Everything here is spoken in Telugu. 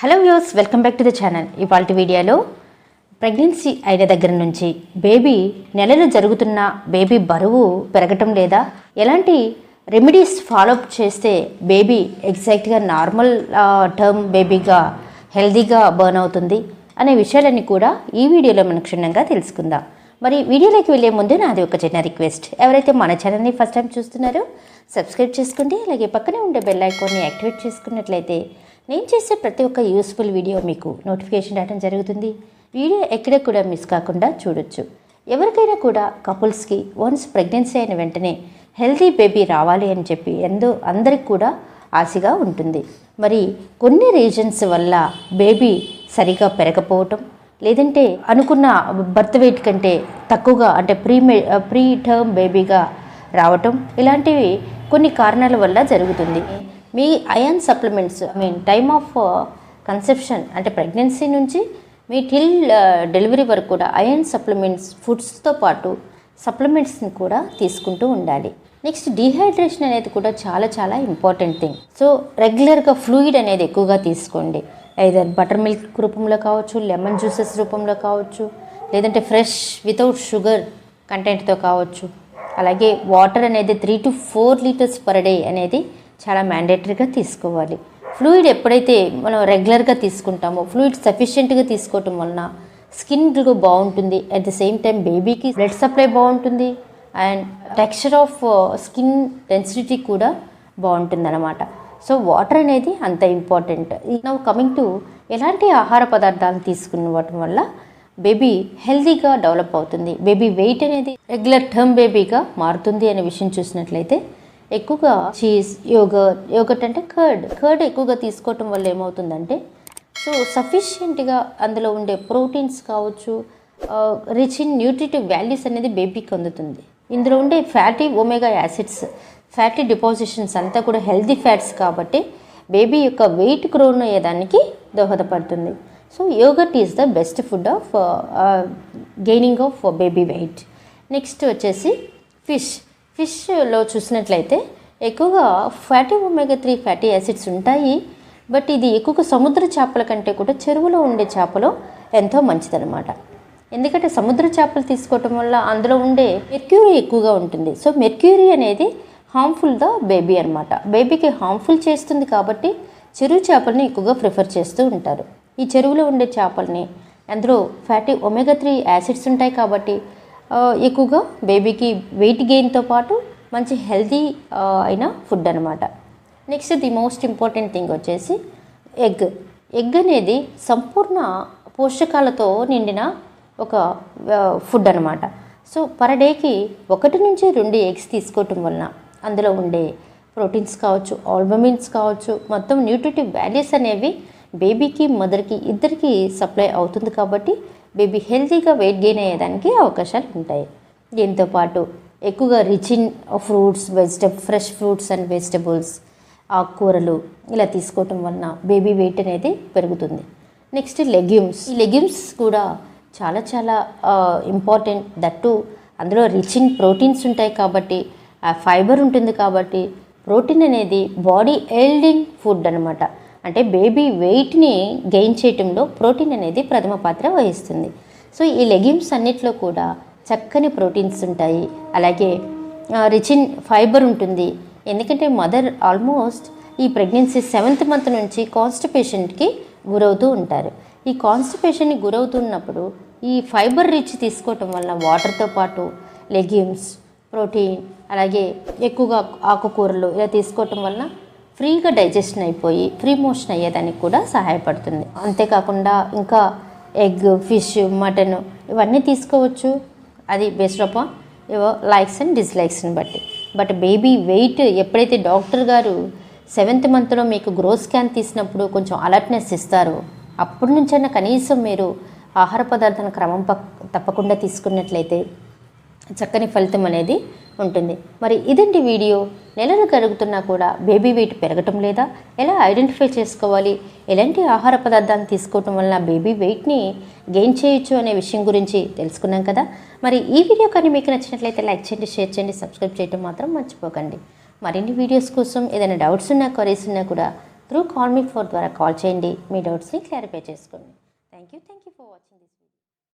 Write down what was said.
Hello views, welcome back to the channel. ఇవాళ వీడియోలో ప్రెగ్నెన్సీ అయిన దగ్గర నుంచి బేబీ నెలలు జరుగుతున్న బేబీ బరువు పెరగటం లేదా ఎలాంటి రెమెడీస్ ఫాలోఅప్ చేస్తే బేబీ ఎగ్జాక్ట్గా నార్మల్ టర్మ్ బేబీగా హెల్దీగా బర్న్ అవుతుంది అనే విషయాలన్నీ కూడా ఈ వీడియోలో మనం క్షుణ్ణంగా తెలుసుకుందాం. మరి వీడియోలోకి వెళ్ళే ముందు నాది ఒక చిన్న రిక్వెస్ట్, ఎవరైతే మన ఛానల్ని ఫస్ట్ టైం చూస్తున్నారో సబ్స్క్రైబ్ చేసుకోండి. అలాగే పక్కనే ఉండే బెల్ ఐకాన్ని యాక్టివేట్ చేసుకున్నట్లయితే నేను చేసే ప్రతి ఒక్క యూస్ఫుల్ వీడియో మీకు నోటిఫికేషన్ రావడం జరుగుతుంది. వీడియో ఎక్కడ కూడా మిస్ కాకుండా చూడొచ్చు. ఎవరికైనా కూడా కపుల్స్కి వన్స్ ప్రెగ్నెన్సీ అయిన వెంటనే హెల్తీ బేబీ రావాలి అని చెప్పి అందరికి కూడా ఆశగా ఉంటుంది. మరి కొన్ని రీజన్స్ వల్ల బేబీ సరిగా పెరగకపోవటం, లేదంటే అనుకున్న బర్త్ వెయిట్ కంటే తక్కువగా అంటే ప్రీ టర్మ్ బేబీగా రావటం, ఇలాంటివి కొన్ని కారణాల వల్ల జరుగుతుంది. మీ ion supplements time of conception అంటే ప్రెగ్నెన్సీ నుంచి మీ టిల్ డెలివరీ వరకు కూడా అయాన్ సప్లిమెంట్స్ ఫుడ్స్తో పాటు సప్లిమెంట్స్ని కూడా తీసుకుంటూ ఉండాలి. నెక్స్ట్ డీహైడ్రేషన్ అనేది కూడా చాలా చాలా ఇంపార్టెంట్ థింగ్. సో రెగ్యులర్గా ఫ్లూయిడ్ అనేది ఎక్కువగా తీసుకోండి. ఐదర్ బటర్ మిల్క్ రూపంలో కావచ్చు, లెమన్ జ్యూసెస్ రూపంలో కావచ్చు, లేదంటే ఫ్రెష్ వితౌట్ షుగర్ కంటెంట్తో కావచ్చు. అలాగే వాటర్ అనేది 3 to 4 లీటర్స్ పర్ డే అనేది చాలా మ్యాండేటరీగా తీసుకోవాలి. ఫ్లూయిడ్ ఎప్పుడైతే మనం రెగ్యులర్గా తీసుకుంటామో ఫ్లూయిడ్ సఫిషియెంట్గా తీసుకోవటం వలన స్కిన్ గ్లో బాగుంటుంది. అట్ ద సేమ్ టైం బేబీకి బ్లడ్ సప్లై బాగుంటుంది and texture of skin density కూడా బాగుంటుంది అన్నమాట. సో వాటర్ అనేది అంత ఇంపార్టెంట్. నౌ కమింగ్ టు ఎలాంటి ఆహార పదార్థాలు తీసుకునవటం వల్ల బేబీ హెల్తీగా డెవలప్ అవుతుంది, బేబీ వెయిట్ అనేది రెగ్యులర్ టర్మ్ బేబీగా మారుతుంది అనే విషయం చూసినట్లయితే ఎక్కువగా చీజ్, యోగర్ట్ అంటే కర్డ్ ఎక్కువగా తీసుకోవటం వల్ల ఏమవుతుందంటే సో సఫిషియెంట్గా అందులో ఉండే ప్రోటీన్స్ కావచ్చు, రిచ్ ఇన్ న్యూట్రిటివ్ వాల్యూస్ అనేది బేబీకి అందుతుంది. ఇందులో ఉండే fatty omega acids, fatty depositions అంతా కూడా హెల్తీ ఫ్యాట్స్ కాబట్టి బేబీ యొక్క వెయిట్ గ్రోన్ అయ్యేదానికి దోహదపడుతుంది. So yoghurt is the best food of gaining of baby wait. Next వచ్చేసి ఫిష్లో చూసినట్లయితే ఎక్కువగా ఫ్యాటీ ఒమేగా 3 ఫ్యాటీ యాసిడ్స్ ఉంటాయి. బట్ ఇది ఎక్కువగా సముద్ర చేపల కంటే కూడా చెరువులో ఉండే చేపలు ఎంతో మంచిదన్నమాట. ఎందుకంటే సముద్ర చేపలు తీసుకోవటం వల్ల అందులో ఉండే మెర్క్యూరీ ఎక్కువగా ఉంటుంది. సో మెర్క్యూరీ అనేది హార్మ్ఫుల్ ద బేబీ అనమాట, బేబీకి హార్మ్ఫుల్ చేస్తుంది. కాబట్టి చెరువు చేపలని ఎక్కువగా ప్రిఫర్ చేస్తూ ఉంటారు. ఈ చెరువులో ఉండే చేపల్ని అందులో ఫ్యాటీ ఒమేగా 3 యాసిడ్స్ ఉంటాయి కాబట్టి ఎక్కువగా బేబీకి వెయిట్ గెయిన్తో పాటు మంచి హెల్తీ అయిన ఫుడ్ అనమాట. Next the most important thing వచ్చేసి ఎగ్ అనేది సంపూర్ణ పోషకాలతో నిండిన ఒక ఫుడ్ అనమాట. సో పర్ డేకి 1 నుంచి 2 ఎగ్స్ తీసుకోవటం వలన అందులో ఉండే ప్రోటీన్స్ కావచ్చు, ఆల్బమిన్స్ కావచ్చు, మొత్తం న్యూట్రిటివ్ వాల్యూస్ అనేవి బేబీకి మదర్కి ఇద్దరికి సప్లై అవుతుంది. కాబట్టి బేబీ హెల్తీగా వెయిట్ గెయిన్ అయ్యేదానికి అవకాశాలు ఉంటాయి. దీంతోపాటు ఎక్కువగా rich in fruits, fresh fruits and vegetables, ఆకుకూరలు ఇలా తీసుకోవటం వలన బేబీ వెయిట్ అనేది పెరుగుతుంది. Next legumes. ఈ లెగ్యూమ్స్ కూడా చాలా చాలా ఇంపార్టెంట్. దట్టు అందులో రిచ్ ఇన్ ప్రోటీన్స్ ఉంటాయి కాబట్టి ఫైబర్ ఉంటుంది కాబట్టి ప్రోటీన్ అనేది బాడీ ఎల్డింగ్ ఫుడ్ అనమాట. అంటే బేబీ వెయిట్ని గెయిన్ చేయటంలో ప్రోటీన్ అనేది ప్రథమ పాత్ర వహిస్తుంది. సో ఈ లెగ్యూమ్స్ అన్నిట్లో కూడా చక్కని ప్రోటీన్స్ ఉంటాయి. అలాగే రిచ్ ఇన్ ఫైబర్ ఉంటుంది. ఎందుకంటే మదర్ ఆల్మోస్ట్ ఈ ప్రెగ్నెన్సీ 7th మంత్ నుంచి కాన్స్టిపేషన్కి గురవుతూ ఉంటారు. ఈ కాన్స్టిపేషన్కి గురవుతున్నప్పుడు ఈ ఫైబర్ రిచ్ తీసుకోవటం వల్ల వాటర్తో పాటు లెగ్యూమ్స్, ప్రోటీన్, అలాగే ఎక్కువగా ఆకుకూరలు ఇలా తీసుకోవటం వల్ల ఫ్రీగా డైజెషన్ అయిపోయి ఫ్రీ మోషన్ అయ్యేదానికి కూడా సహాయపడుతుంది. అంతేకాకుండా ఇంకా ఎగ్, ఫిష్, మటన్ ఇవన్నీ తీసుకోవచ్చు. అది బేస్డ్ అపాన్ లైక్స్ అండ్ డిస్లైక్స్ని బట్టి. బట్ బేబీ వెయిట్ ఎప్పుడైతే డాక్టర్ గారు 7th మంత్లో మీకు గ్రోత్ స్కాన్ తీసినప్పుడు కొంచెం అలర్ట్నెస్ ఇస్తారో అప్పటి నుంచైనా కనీసం మీరు ఆహార పదార్థాలను క్రమం తప్పకుండా తీసుకున్నట్లయితే చక్కని ఫలితం అనేది ఉంటుంది. మరి ఇదండి వీడియో. నెలలు కరుగుతున్నా కూడా బేబీ వెయిట్ పెరగటం లేదా ఎలా ఐడెంటిఫై చేసుకోవాలి, ఎలాంటి ఆహార పదార్థాలను తీసుకోవటం వల్ల బేబీ వెయిట్ని గెయిన్ చేయొచ్చు అనే విషయం గురించి తెలుసుకున్నాం కదా. మరి ఈ వీడియో కానీ మీకు నచ్చినట్లయితే లైక్ చేయండి, షేర్ చేయండి, సబ్స్క్రైబ్ చేయడం మాత్రం మర్చిపోకండి. మరిన్ని వీడియోస్ కోసం ఏదైనా డౌట్స్ ఉన్నా, క్వరీస్ ఉన్నా కూడా త్రూ కాల్ మీ ఫోర్ ద్వారా కాల్ చేయండి, మీ డౌట్స్ని క్లారిఫై చేసుకోండి. Thank you for watching this.